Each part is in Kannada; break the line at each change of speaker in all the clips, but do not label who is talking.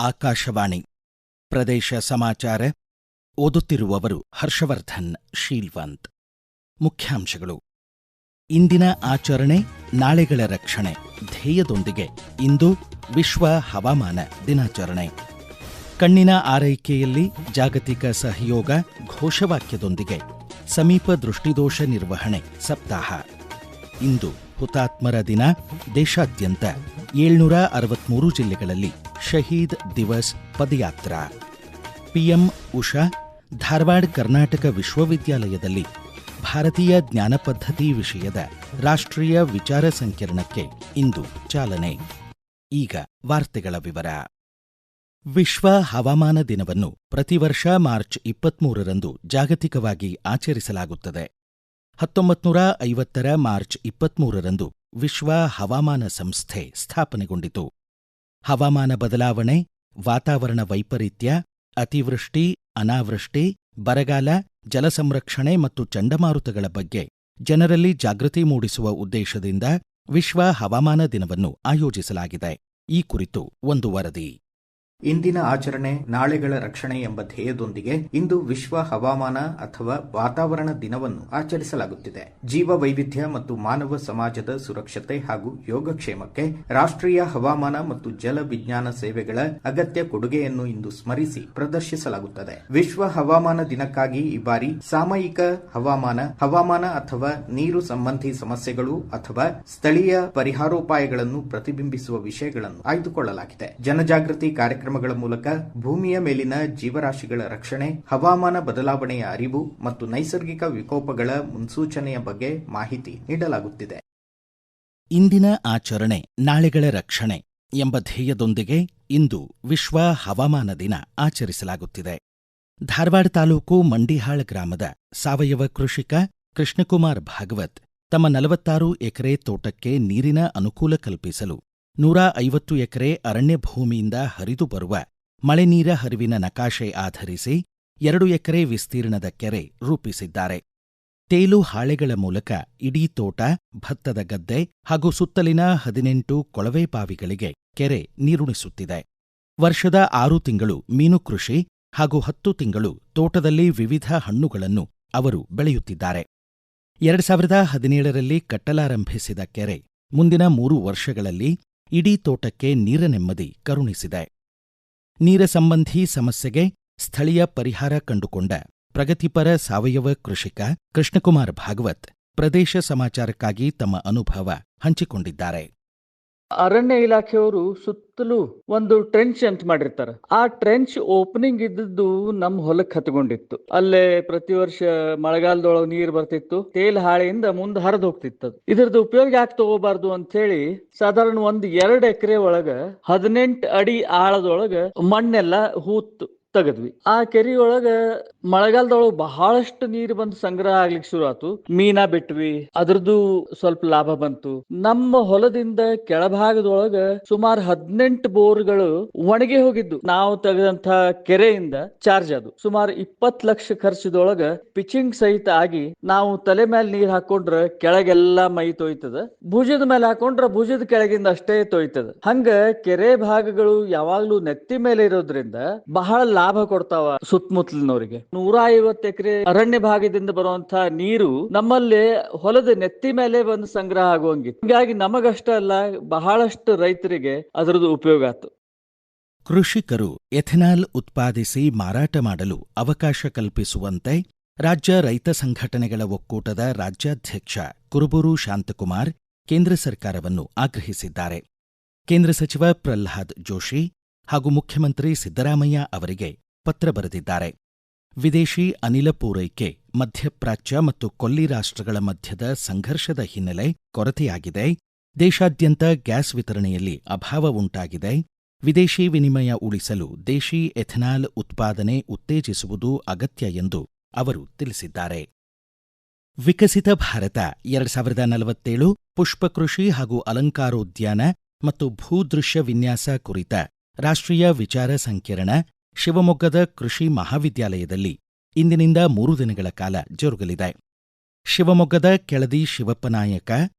ಆಕಾಶವಾಣಿ ಪ್ರದೇಶ ಸಮಾಚಾರ ಓದುತ್ತಿರುವವರು ಹರ್ಷವರ್ಧನ್ ಶೀಲ್ವಂತ್. ಮುಖ್ಯಾಂಶಗಳು: ಇಂದಿನ ಆಚರಣೆ ನಾಳೆಗಳ ರಕ್ಷಣೆ ಧ್ಯೇಯದೊಂದಿಗೆ ಇಂದು ವಿಶ್ವ ಹವಾಮಾನ ದಿನಾಚರಣೆ. ಕಣ್ಣಿನ ಆರೈಕೆಯಲ್ಲಿ ಜಾಗತಿಕ ಸಹಯೋಗ ಘೋಷವಾಕ್ಯದೊಂದಿಗೆ ಸಮೀಪ ದೃಷ್ಟಿದೋಷ ನಿರ್ವಹಣೆ ಸಪ್ತಾಹ. ಇಂದು ಹುತಾತ್ಮರ ದಿನ. ದೇಶಾದ್ಯಂತ 763 ಜಿಲ್ಲೆಗಳಲ್ಲಿ ಶಹೀದ್ ದಿವಸ್ ಪದಯಾತ್ರಾ. ಪಿಎಂ ಉಷಾ ಧಾರವಾಡ ಕರ್ನಾಟಕ ವಿಶ್ವವಿದ್ಯಾಲಯದಲ್ಲಿ ಭಾರತೀಯ ಜ್ಞಾನ ಪದ್ಧತಿ ವಿಷಯದ ರಾಷ್ಟ್ರೀಯ ವಿಚಾರ ಸಂಕಿರಣಕ್ಕೆ ಇಂದು ಚಾಲನೆ. ಈಗ ವಾರ್ತೆಗಳ ವಿವರ. ವಿಶ್ವ ಹವಾಮಾನ ದಿನವನ್ನು ಪ್ರತಿ ವರ್ಷ ಮಾರ್ಚ್ 23ರಂದು ಜಾಗತಿಕವಾಗಿ ಆಚರಿಸಲಾಗುತ್ತದೆ. 1950ರ ಮಾರ್ಚ್ 23ರಂದು ವಿಶ್ವ ಹವಾಮಾನ ಸಂಸ್ಥೆ ಸ್ಥಾಪನೆಗೊಂಡಿತು. ಹವಾಮಾನ ಬದಲಾವಣೆ, ವಾತಾವರಣ ವೈಪರೀತ್ಯ, ಅತಿವೃಷ್ಟಿ, ಅನಾವೃಷ್ಟಿ, ಬರಗಾಲ, ಜಲ ಸಂರಕ್ಷಣೆ ಮತ್ತು ಚಂಡಮಾರುತಗಳ ಬಗ್ಗೆ ಜನರಲ್ಲಿ ಜಾಗೃತಿ ಮೂಡಿಸುವ ಉದ್ದೇಶದಿಂದ ವಿಶ್ವ ಹವಾಮಾನ ದಿನವನ್ನು ಆಯೋಜಿಸಲಾಗಿದೆ. ಈ ಕುರಿತು ಒಂದು ವರದಿ.
ಇಂದಿನ ಆಚರಣೆ ನಾಳೆಗಳ ರಕ್ಷಣೆ ಎಂಬ ಧ್ಯೇಯದೊಂದಿಗೆ ಇಂದು ವಿಶ್ವ ಹವಾಮಾನ ಅಥವಾ ವಾತಾವರಣ ದಿನವನ್ನು ಆಚರಿಸಲಾಗುತ್ತಿದೆ. ಜೀವ ವೈವಿಧ್ಯ ಮತ್ತು ಮಾನವ ಸಮಾಜದ ಸುರಕ್ಷತೆ ಹಾಗೂ ಯೋಗಕ್ಷೇಮಕ್ಕೆ ರಾಷ್ಟ್ರೀಯ ಹವಾಮಾನ ಮತ್ತು ಜಲ ವಿಜ್ಞಾನ ಸೇವೆಗಳ ಅಗತ್ಯ ಕೊಡುಗೆಯನ್ನು ಇಂದು ಸ್ಮರಿಸಿ ಪ್ರದರ್ಶಿಸಲಾಗುತ್ತದೆ. ವಿಶ್ವ ಹವಾಮಾನ ದಿನಕ್ಕಾಗಿ ಈ ಬಾರಿ ಸಾಮಯಿಕ ಹವಾಮಾನ ಅಥವಾ ನೀರು ಸಂಬಂಧಿ ಸಮಸ್ಯೆಗಳು ಅಥವಾ ಸ್ಥಳೀಯ ಪರಿಹಾರೋಪಾಯಗಳನ್ನು ಪ್ರತಿಬಿಂಬಿಸುವ ವಿಷಯಗಳನ್ನು ಆಯ್ದುಕೊಳ್ಳಲಾಗಿದೆ. ಜನಜಾಗೃತಿ ಕಾರ್ಯಕ್ರಮಗಳ ಮೂಲಕ ಭೂಮಿಯ ಮೇಲಿನ ಜೀವರಾಶಿಗಳ ರಕ್ಷಣೆ, ಹವಾಮಾನ ಬದಲಾವಣೆಯ ಅರಿವು ಮತ್ತು ನೈಸರ್ಗಿಕ ವಿಕೋಪಗಳ ಮುನ್ಸೂಚನೆಯ ಬಗ್ಗೆ ಮಾಹಿತಿ ನೀಡಲಾಗುತ್ತಿದೆ.
ಇಂದಿನ ಆಚರಣೆ ನಾಳೆಗಳ ರಕ್ಷಣೆ ಎಂಬ ಧ್ಯೇಯದೊಂದಿಗೆ ಇಂದು ವಿಶ್ವ ಹವಾಮಾನ ದಿನ ಆಚರಿಸಲಾಗುತ್ತಿದೆ. ಧಾರವಾಡ ತಾಲೂಕು ಮಂಡಿಹಾಳ್ ಗ್ರಾಮದ ಸಾವಯವ ಕೃಷಿಕ ಕೃಷ್ಣಕುಮಾರ್ ಭಾಗವತ್ ತಮ್ಮ 46 ಎಕರೆ ತೋಟಕ್ಕೆ ನೀರಿನ ಅನುಕೂಲ ಕಲ್ಪಿಸಲು 150 ಎಕರೆ ಅರಣ್ಯ ಭೂಮಿಯಿಂದ ಹರಿದು ಬರುವ ಮಳೆ ನೀರ ಹರಿವಿನ ನಕಾಶೆ ಆಧರಿಸಿ 2 ಎಕರೆ ವಿಸ್ತೀರ್ಣದ ಕೆರೆ ರೂಪಿಸಿದ್ದಾರೆ. ತೇಲು ಹಾಳೆಗಳ ಮೂಲಕ ಇಡೀ ತೋಟ, ಭತ್ತದ ಗದ್ದೆ ಹಾಗೂ ಸುತ್ತಲಿನ 18 ಕೊಳವೆ ಬಾವಿಗಳಿಗೆ ಕೆರೆ ನೀರುಣಿಸುತ್ತಿದೆ. ವರ್ಷದ 6 ತಿಂಗಳು ಮೀನು ಕೃಷಿ ಹಾಗೂ 10 ತಿಂಗಳು ತೋಟದಲ್ಲಿ ವಿವಿಧ ಹಣ್ಣುಗಳನ್ನು ಅವರು ಬೆಳೆಯುತ್ತಿದ್ದಾರೆ. 2017ರಲ್ಲಿ ಕಟ್ಟಲಾರಂಭಿಸಿದ ಕೆರೆ ಮುಂದಿನ 3 ವರ್ಷಗಳಲ್ಲಿ ಇಡೀ ತೋಟಕ್ಕೆ ನೀರ ನೆಮ್ಮದಿ ಕರುಣಿಸಿದೆ. ನೀರ ಸಂಬಂಧಿ ಸಮಸ್ಯೆಗೆ ಸ್ಥಳೀಯ ಪರಿಹಾರ ಕಂಡುಕೊಂಡ ಪ್ರಗತಿಪರ ಸಾವಯವ ಕೃಷಿಕ ಕೃಷ್ಣಕುಮಾರ್ ಭಾಗವತ್ ಪ್ರದೇಶ ಸಮಾಚಾರಕ್ಕಾಗಿ ತಮ್ಮ ಅನುಭವ ಹಂಚಿಕೊಂಡಿದ್ದಾರೆ.
ಅರಣ್ಯ ಇಲಾಖೆಯವರು ಸುತ್ತಲೂ ಒಂದು ಟ್ರೆಂಚ್ ಅಂತ ಮಾಡಿರ್ತಾರೆ. ಆ ಟ್ರೆಂಚ್ ಓಪನಿಂಗ್ ಇದ್ದದ್ದು ನಮ್ಮ ಹೊಲಕ್ಕೆ ಹತ್ಕೊಂಡಿತ್ತು. ಅಲ್ಲೇ ಪ್ರತಿ ವರ್ಷ ಮಳೆಗಾಲದೊಳಗೆ ನೀರು ಬರ್ತಿತ್ತು. ತೇಲ್ ಹಾಳೆಯಿಂದ ಮುಂದೆ ಹರಿದು ಹೋಗ್ತಿತ್ತು. ಇದ್ರದ್ದು ಉಪಯೋಗ ಯಾಕೆ ತಗೋಬಾರ್ದು ಅಂತ ಹೇಳಿ ಸಾಧಾರಣ 2 ಎಕರೆ ಒಳಗ 18 ಅಡಿ ಆಳದೊಳಗ ಮಣ್ಣೆಲ್ಲ ಹೂತ್ ತೆಗದ್ವಿ. ಆ ಕೆರೆಯೊಳಗ ಮಳೆಗಾಲದೊಳಗ ಬಹಳಷ್ಟು ನೀರು ಬಂದು ಸಂಗ್ರಹ ಆಗ್ಲಿಕ್ಕೆ ಶುರು ಆತು. ಮೀನಾ ಬಿಟ್ವಿ, ಅದ್ರದ್ದು ಸ್ವಲ್ಪ ಲಾಭ ಬಂತು. ನಮ್ಮ ಹೊಲದಿಂದ ಕೆಳಭಾಗದೊಳಗ ಸುಮಾರು 18 ಬೋರ್ಗಳು ಒಣಗಿ ಹೋಗಿದ್ದು. ನಾವು ತೆಗೆದಂತ ಕೆರೆಯಿಂದ ಚಾರ್ಜ್ ಅದು ಸುಮಾರು 20 ಲಕ್ಷ ಖರ್ಚದೊಳಗ ಪಿಚಿಂಗ್ ಸಹಿತ ಆಗಿ ನಾವು ತಲೆ ಮೇಲೆ ನೀರ್ ಹಾಕೊಂಡ್ರ ಕೆಳಗೆಲ್ಲಾ ಮೈ ತೊಯ್ತದ, ಭುಜದ ಮೇಲೆ ಹಾಕೊಂಡ್ರ ಭುಜದ ಕೆಳಗಿಂದ ಅಷ್ಟೇ ತೊಯ್ತದ. ಹಂಗ ಕೆರೆ ಭಾಗಗಳು ಯಾವಾಗ್ಲೂ ನೆತ್ತಿ ಮೇಲೆ ಇರೋದ್ರಿಂದ ಬಹಳ ಲಾಭ ಕೊಡ್ತಾವ ಸುತ್ತಮುತ್ತಲಿನವರಿಗೆ. 150 ಎಕರೆ ಅರಣ್ಯ ಭಾಗದಿಂದ ಬರುವಂತಹ ನೀರು ನಮ್ಮಲ್ಲಿ ಹೊಲದ ನೆತ್ತಿ ಮೇಲೆ ಬಂದು ಸಂಗ್ರಹ ಆಗುವಂಗಿತ್ತು. ಹೀಗಾಗಿ ನಮಗಷ್ಟ ಅಲ್ಲ, ಬಹಳಷ್ಟು ರೈತರಿಗೆ ಅದರದ್ದು ಉಪಯೋಗ ಆಯ್ತು.
ಕೃಷಿಕರು ಎಥೆನಾಲ್ ಉತ್ಪಾದಿಸಿ ಮಾರಾಟ ಮಾಡಲು ಅವಕಾಶ ಕಲ್ಪಿಸುವಂತೆ ರಾಜ್ಯ ರೈತ ಸಂಘಟನೆಗಳ ಒಕ್ಕೂಟದ ರಾಜ್ಯಾಧ್ಯಕ್ಷ ಕುರುಬೂರು ಶಾಂತಕುಮಾರ್ ಕೇಂದ್ರ ಸರ್ಕಾರವನ್ನು ಆಗ್ರಹಿಸಿದ್ದಾರೆ. ಕೇಂದ್ರ ಸಚಿವ ಪ್ರಹ್ಲಾದ್ ಜೋಶಿ ಹಾಗೂ ಮುಖ್ಯಮಂತ್ರಿ ಸಿದ್ದರಾಮಯ್ಯ ಅವರಿಗೆ ಪತ್ರ ಬರೆದಿದ್ದಾರೆ. ವಿದೇಶಿ ಅನಿಲ ಪೂರೈಕೆ, ಮಧ್ಯಪ್ರಾಚ್ಯ ಮತ್ತು ಕೊಲ್ಲಿ ರಾಷ್ಟ್ರಗಳ ಮಧ್ಯದ ಸಂಘರ್ಷದ ಹಿನ್ನೆಲೆ ಕೊರತೆಯಾಗಿದೆ. ದೇಶಾದ್ಯಂತ ಗ್ಯಾಸ್ ವಿತರಣೆಯಲ್ಲಿ ಅಭಾವ ಉಂಟಾಗಿದೆ. ವಿದೇಶಿ ವಿನಿಮಯ ಉಳಿಸಲು ದೇಶಿ ಎಥೆನಾಲ್ ಉತ್ಪಾದನೆ ಉತ್ತೇಜಿಸುವುದು ಅಗತ್ಯ ಎಂದು ಅವರು ತಿಳಿಸಿದ್ದಾರೆ. ವಿಕಸಿತ ಭಾರತ 2047 ಪುಷ್ಪಕೃಷಿ ಹಾಗೂ ಅಲಂಕಾರೋದ್ಯಾನ ಮತ್ತು ಭೂದೃಶ್ಯ ವಿನ್ಯಾಸ ಕುರಿತ ರಾಷ್ಟ್ರೀಯ ವಿಚಾರ ಸಂಕಿರಣ ಶಿವಮೊಗ್ಗದ ಕೃಷಿ ಮಹಾವಿದ್ಯಾಲಯದಲ್ಲಿ ಇಂದಿನಿಂದ 3 ದಿನಗಳ ಕಾಲ ಜರುಗಲಿದೆ. ಶಿವಮೊಗ್ಗದ ಕೆಳದಿ ಶಿವಪ್ಪನಾಯಕ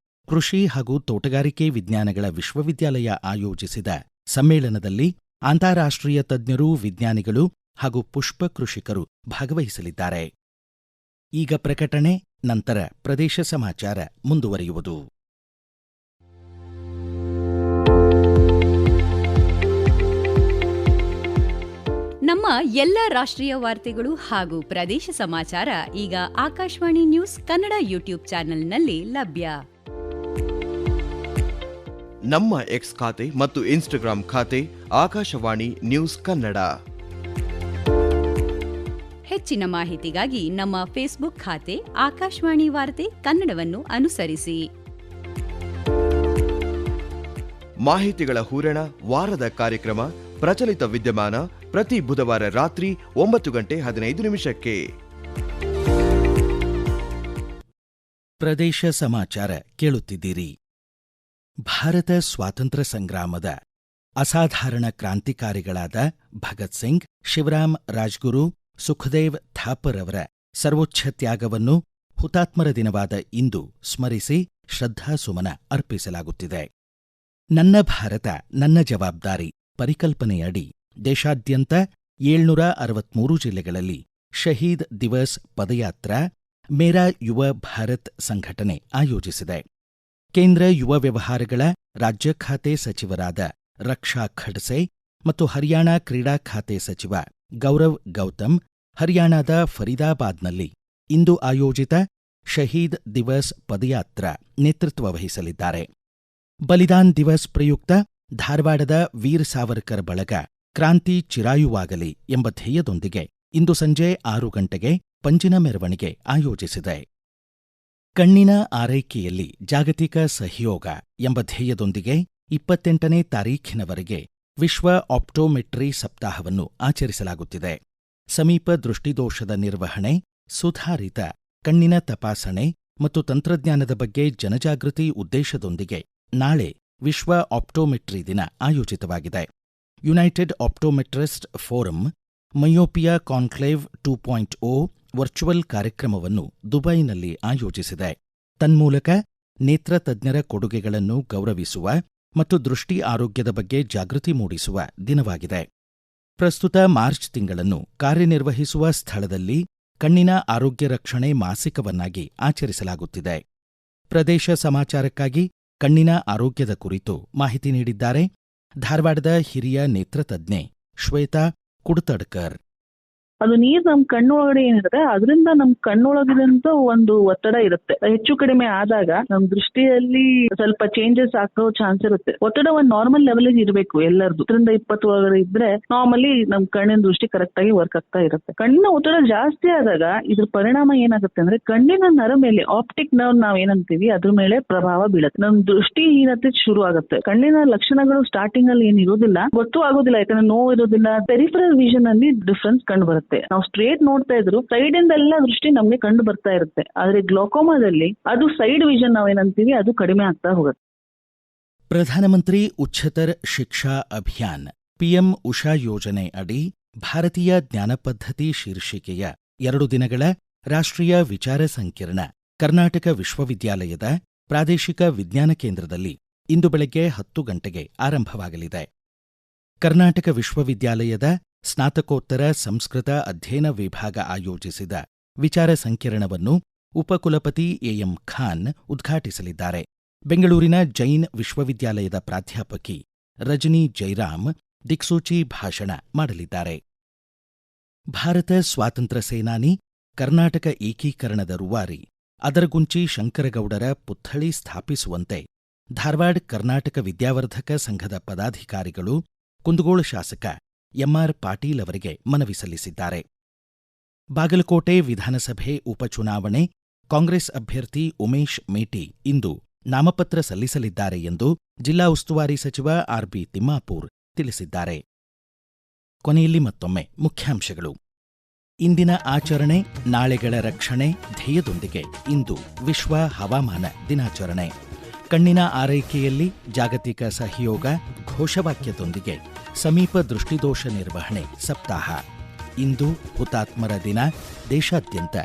ಕೃಷಿ ಹಾಗೂ ತೋಟಗಾರಿಕೆ ವಿಜ್ಞಾನಗಳ ವಿಶ್ವವಿದ್ಯಾಲಯ ಆಯೋಜಿಸಿದ ಸಮ್ಮೇಳನದಲ್ಲಿ ಅಂತಾರಾಷ್ಟ್ರೀಯ ತಜ್ಞರು, ವಿಜ್ಞಾನಿಗಳು ಹಾಗೂ ಪುಷ್ಪ ಕೃಷಿಕರು ಭಾಗವಹಿಸಲಿದ್ದಾರೆ. ಈಗ ಪ್ರಕಟಣೆ, ನಂತರ ಪ್ರದೇಶ ಸಮಾಚಾರ ಮುಂದುವರಿಯುವುದು.
ನಮ್ಮ ಎಲ್ಲ ರಾಷ್ಟ್ರೀಯ ವಾರ್ತೆಗಳು ಹಾಗೂ ಪ್ರದೇಶ ಸಮಾಚಾರ ಈಗ ಆಕಾಶವಾಣಿ ನ್ಯೂಸ್ ಕನ್ನಡ ಯೂಟ್ಯೂಬ್ ಚಾನೆಲ್ನಲ್ಲಿ ಲಭ್ಯ.
ನಮ್ಮ ಎಕ್ಸ್ ಖಾತೆ ಮತ್ತು ಇನ್ಸ್ಟಾಗ್ರಾಂ ಖಾತೆ ಆಕಾಶವಾಣಿ ನ್ಯೂಸ್ ಕನ್ನಡ.
ಹೆಚ್ಚಿನ ಮಾಹಿತಿಗಾಗಿ ನಮ್ಮ ಫೇಸ್ಬುಕ್ ಖಾತೆ ಆಕಾಶವಾಣಿ ವಾರ್ತೆ ಕನ್ನಡವನ್ನು ಅನುಸರಿಸಿ.
ಮಾಹಿತಿಗಳ ಹೂರಣ, ವಾರದ ಕಾರ್ಯಕ್ರಮ, ಪ್ರಚಲಿತ ವಿದ್ಯಮಾನ ಪ್ರತಿ ಬುಧವಾರ ರಾತ್ರಿ 9:15
ಪ್ರದೇಶ ಸಮಾಚಾರ ಕೇಳುತ್ತಿದ್ದೀರಿ. ಭಾರತ ಸ್ವಾತಂತ್ರ್ಯ ಸಂಗ್ರಾಮದ ಅಸಾಧಾರಣ ಕ್ರಾಂತಿಕಾರಿಗಳಾದ ಭಗತ್ ಸಿಂಗ್, ಶಿವರಾಮ್ ರಾಜ್ಗುರು, ಸುಖದೇವ್ ಥಾಪರ್ ಅವರ ಸರ್ವೋಚ್ಛ ತ್ಯಾಗವನ್ನು ಹುತಾತ್ಮರ ದಿನವಾದ ಇಂದು ಸ್ಮರಿಸಿ ಶ್ರದ್ಧಾಸುಮನ ಅರ್ಪಿಸಲಾಗುತ್ತಿದೆ. ನನ್ನ ಭಾರತ ನನ್ನ ಜವಾಬ್ದಾರಿ ಪರಿಕಲ್ಪನೆಯಡಿ ದೇಶಾದ್ಯಂತ 763 ಜಿಲ್ಲೆಗಳಲ್ಲಿ ಶಹೀದ್ ದಿವಸ್ ಪದಯಾತ್ರಾ ಮೇರಾ ಯುವ ಭಾರತ್ ಸಂಘಟನೆ ಆಯೋಜಿಸಿದೆ. ಕೇಂದ್ರ ಯುವ ವ್ಯವಹಾರಗಳ ರಾಜ್ಯ ಖಾತೆ ಸಚಿವರಾದ ರಕ್ಷಾ ಖಡ್ಸೆ ಮತ್ತು ಹರಿಯಾಣ ಕ್ರೀಡಾ ಖಾತೆ ಸಚಿವ ಗೌರವ್ ಗೌತಮ್ ಹರಿಯಾಣದ ಫರೀದಾಬಾದ್ನಲ್ಲಿ ಇಂದು ಆಯೋಜಿತ ಶಹೀದ್ ದಿವಸ್ ಪದಯಾತ್ರಾ ನೇತೃತ್ವ ವಹಿಸಲಿದ್ದಾರೆ. ಬಲಿದಾನ್ ದಿವಸ್ ಪ್ರಯುಕ್ತ ಧಾರವಾಡದ ವೀರ್ ಸಾವರ್ಕರ್ ಬಳಗ ಕ್ರಾಂತಿ ಚಿರಾಯುವಾಗಲಿ ಎಂಬ ಧ್ಯೇಯದೊಂದಿಗೆ ಇಂದು ಸಂಜೆ 6 ಗಂಟೆಗೆ ಪಂಜಿನ ಮೆರವಣಿಗೆ ಆಯೋಜಿಸಿದೆ. ಕಣ್ಣಿನ ಆರೈಕೆಯಲ್ಲಿ ಜಾಗತಿಕ ಸಹಯೋಗ ಎಂಬ ಧ್ಯೇಯದೊಂದಿಗೆ 28ನೇ ತಾರೀಖಿನವರೆಗೆ ವಿಶ್ವ ಆಪ್ಟೋಮೆಟ್ರಿ ಸಪ್ತಾಹವನ್ನು ಆಚರಿಸಲಾಗುತ್ತಿದೆ. ಸಮೀಪ ದೃಷ್ಟಿದೋಷದ ನಿರ್ವಹಣೆ, ಸುಧಾರಿತ ಕಣ್ಣಿನ ತಪಾಸಣೆ ಮತ್ತು ತಂತ್ರಜ್ಞಾನದ ಬಗ್ಗೆ ಜನಜಾಗೃತಿ ಉದ್ದೇಶದೊಂದಿಗೆ ನಾಳೆ ವಿಶ್ವ ಆಪ್ಟೋಮೆಟ್ರಿ ದಿನ ಆಯೋಜಿತವಾಗಿದೆ. United optometrist forum myopia conclave 2.0 virtual ಕಾರ್ಯಕ್ರಮವನ್ನು ದುಬೈನಲ್ಲಿ ಆಯೋಜಿಸಿದೆ. ತನ್ಮೂಲಕ ನೇತ್ರ ತಜ್ಞರ ಕೊಡುಗೆಗಳನ್ನು ಗೌರವಿಸುವ ಮತ್ತು ದೃಷ್ಟಿ ಆರೋಗ್ಯದ ಬಗ್ಗೆ ಜಾಗೃತಿ ಮೂಡಿಸುವ ದಿನವಾಗಿದೆ. ಪ್ರಸ್ತುತ ಮಾರ್ಚ್ ತಿಂಗಳನ್ನು ಕಾರ್ಯನಿರ್ವಹಿಸುವ ಸ್ಥಳದಲ್ಲಿ ಕಣ್ಣಿನ ಆರೋಗ್ಯ ರಕ್ಷಣೆ ಮಾಸಿಕವನ್ನಾಗಿ ಆಚರಿಸಲಾಗುತ್ತಿದೆ. ಪ್ರದೇಶ ಸಮಾಚಾರಕ್ಕಾಗಿ ಕಣ್ಣಿನ ಆರೋಗ್ಯದ ಕುರಿತು ಮಾಹಿತಿ ನೀಡಿದ್ದಾರೆ ಧಾರವಾಡದ ಹಿರಿಯ ನೇತ್ರತಜ್ಞೆ ಶ್ವೇತಾ ಕುಡ್ತಡ್ಕರ್.
ಅದು ನೀರ್ ನಮ್ ಕಣ್ಣೊಳಗಡೆ ಏನಿರುತ್ತೆ ಅದರಿಂದ ನಮ್ ಕಣ್ಣೊಳಗಿದಂತ ಒಂದು ಒತ್ತಡ ಇರುತ್ತೆ. ಹೆಚ್ಚು ಕಡಿಮೆ ಆದಾಗ ನಮ್ ದೃಷ್ಟಿಯಲ್ಲಿ ಸ್ವಲ್ಪ ಚೇಂಜಸ್ ಆಗೋ ಚಾನ್ಸ್ ಇರುತ್ತೆ. ಒತ್ತಡ ಒಂದ್ ನಾರ್ಮಲ್ ಲೆವೆಲ್ ಇರಬೇಕು ಎಲ್ಲರದು. 10-20 ಒಳಗಡೆ ಇದ್ರೆ ನಾರ್ಮಲಿ ನಮ್ ಕಣ್ಣಿನ ದೃಷ್ಟಿ ಕರೆಕ್ಟ್ ಆಗಿ ವರ್ಕ್ ಆಗ್ತಾ ಇರುತ್ತೆ. ಕಣ್ಣಿನ ಒತ್ತಡ ಜಾಸ್ತಿ ಆದಾಗ ಇದ್ರ ಪರಿಣಾಮ ಏನಾಗುತ್ತೆ ಅಂದ್ರೆ ಕಣ್ಣಿನ ನರ ಮೇಲೆ ಆಪ್ಟಿಕ್ ನರ್ವ್ ನಾವ್ ಏನಂತೀವಿ ಅದ್ರ ಮೇಲೆ ಪ್ರಭಾವ ಬೀಳುತ್ತೆ. ನಮ್ ದೃಷ್ಟಿಹೀನತೆ ಶುರು ಆಗುತ್ತೆ. ಕಣ್ಣಿನ ಲಕ್ಷಣಗಳು ಸ್ಟಾರ್ಟಿಂಗ್ ಅಲ್ಲಿ ಏನ್ ಇರೋದಿಲ್ಲ, ಗೊತ್ತೂ ಆಗೋದಿಲ್ಲ, ಯಾಕಂದ್ರೆ ನೋವು ಇರೋದಿಲ್ಲ. ಪೆರಿಫರಲ್ ವಿಷನ್ ಅಲ್ಲಿ ಡಿಫ್ರೆನ್ಸ್ ಕಂಡು ಬರುತ್ತೆ. ನಾವು ಸ್ಟ್ರೇಟ್ ನೋಡ್ತಾ ಇದ್ರು ಸೈಡ್ ಇಂದೆಲ್ಲ ದೃಷ್ಟಿ ನಮ್ಗೆ ಕಂಡು ಬರ್ತಾ ಇರುತ್ತೆ. ಆದ್ರೆ ಗ್ಲೋಕೋಮಾದಲ್ಲಿ ಅದು ಸೈಡ್ ವಿಷನ್ ನಾವೇನಂತೀವಿ ಅದು ಕಡಿಮೆ ಆಗ್ತಾ ಹೋಗುತ್ತೆ.
ಪ್ರಧಾನಮಂತ್ರಿ ಉಚ್ಚತರ ಶಿಕ್ಷಾ ಅಭಿಯಾನ್ ಪಿಎಂ ಉಷಾ ಯೋಜನೆ ಅಡಿ ಭಾರತೀಯ ಜ್ಞಾನ ಪದ್ಧತಿ ಶೀರ್ಷಿಕೆಯ 2 ದಿನಗಳ ರಾಷ್ಟ್ರೀಯ ವಿಚಾರ ಸಂಕಿರಣ ಕರ್ನಾಟಕ ವಿಶ್ವವಿದ್ಯಾಲಯದ ಪ್ರಾದೇಶಿಕ ವಿಜ್ಞಾನ ಕೇಂದ್ರದಲ್ಲಿ ಇಂದು ಬೆಳಗ್ಗೆ 10 ಗಂಟೆಗೆ ಆರಂಭವಾಗಲಿದೆ. ಕರ್ನಾಟಕ ವಿಶ್ವವಿದ್ಯಾಲಯದ ಸ್ನಾತಕೋತ್ತರ ಸಂಸ್ಕೃತ ಅಧ್ಯಯನ ವಿಭಾಗ ಆಯೋಜಿಸಿದ ವಿಚಾರ ಸಂಕಿರಣವನ್ನು ಉಪಕುಲಪತಿ ಎಎಂ ಖಾನ್ ಉದ್ಘಾಟಿಸಲಿದ್ದಾರೆ. ಬೆಂಗಳೂರಿನ ಜೈನ್ ವಿಶ್ವವಿದ್ಯಾಲಯದ ಪ್ರಾಧ್ಯಾಪಕಿ ರಜನಿ ಜೈರಾಮ್ ದಿಕ್ಸೂಚಿ ಭಾಷಣ ಮಾಡಲಿದ್ದಾರೆ. ಭಾರತ ಸ್ವಾತಂತ್ರ್ಯ ಸೇನಾನಿ, ಕರ್ನಾಟಕ ಏಕೀಕರಣದ ರೂವಾರಿ ಅದರಗುಂಚಿ ಶಂಕರಗೌಡರ ಪುತ್ಥಳಿ ಸ್ಥಾಪಿಸುವಂತೆ ಧಾರವಾಡ ಕರ್ನಾಟಕ ವಿದ್ಯಾವರ್ಧಕ ಸಂಘದ ಪದಾಧಿಕಾರಿಗಳು ಕುಂದಗೋಳ ಶಾಸಕ ಎಂಆರ್ ಪಾಟೀಲ್ ಅವರಿಗೆ ಮನವಿ ಸಲ್ಲಿಸಿದ್ದಾರೆ. ಬಾಗಲಕೋಟೆ ವಿಧಾನಸಭೆ ಉಪಚುನಾವಣೆ ಕಾಂಗ್ರೆಸ್ ಅಭ್ಯರ್ಥಿ ಉಮೇಶ್ ಮೇಟಿ ಇಂದು ನಾಮಪತ್ರ ಸಲ್ಲಿಸಲಿದ್ದಾರೆ ಎಂದು ಜಿಲ್ಲಾ ಉಸ್ತುವಾರಿ ಸಚಿವ ಆರ್ಬಿ ತಿಮ್ಮಾಪೂರ್ ತಿಳಿಸಿದ್ದಾರೆ. ಕೊನೆಯಲ್ಲಿ ಮತ್ತೊಮ್ಮೆ ಮುಖ್ಯಾಂಶಗಳು. ಇಂದಿನ ಆಚರಣೆ ನಾಳೆಗಳ ರಕ್ಷಣೆ ಧ್ಯೇಯದೊಂದಿಗೆ ಇಂದು ವಿಶ್ವ ಹವಾಮಾನ ದಿನಾಚರಣೆ. ಕಣ್ಣಿನ ಆರೈಕೆಯಲ್ಲಿ ಜಾಗತಿಕ ಸಹಯೋಗ ಘೋಷವಾಕ್ಯದೊಂದಿಗೆ ಸಮೀಪ ದೃಷ್ಟಿದೋಷ ನಿರ್ವಹಣೆ ಸಪ್ತಾಹ. ಇಂದು ಹುತಾತ್ಮರ ದಿನ. ದೇಶಾದ್ಯಂತ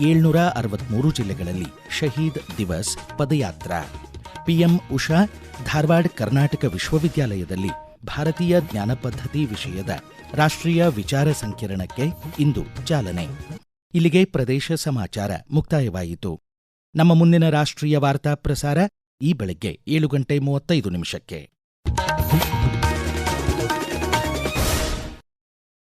763 ಜಿಲ್ಲೆಗಳಲ್ಲಿ ಶಹೀದ್ ದಿವಸ್ ಪದಯಾತ್ರಾ. ಪಿಎಂ ಉಷಾ ಧಾರವಾಡ ಕರ್ನಾಟಕ ವಿಶ್ವವಿದ್ಯಾಲಯದಲ್ಲಿ ಭಾರತೀಯ ಜ್ಞಾನ ಪದ್ಧತಿ ವಿಷಯದ ರಾಷ್ಟ್ರೀಯ ವಿಚಾರ ಸಂಕಿರಣಕ್ಕೆ ಇಂದು ಚಾಲನೆ. ಇಲ್ಲಿಗೆ ಪ್ರದೇಶ ಸಮಾಚಾರ ಮುಕ್ತಾಯವಾಯಿತು. ನಮ್ಮ ಮುಂದಿನ ರಾಷ್ಟ್ರೀಯ ವಾರ್ತಾ ಪ್ರಸಾರ ಈ ಬೆಳಗ್ಗೆ 7:35 ನಿಮಿಷಕ್ಕೆ.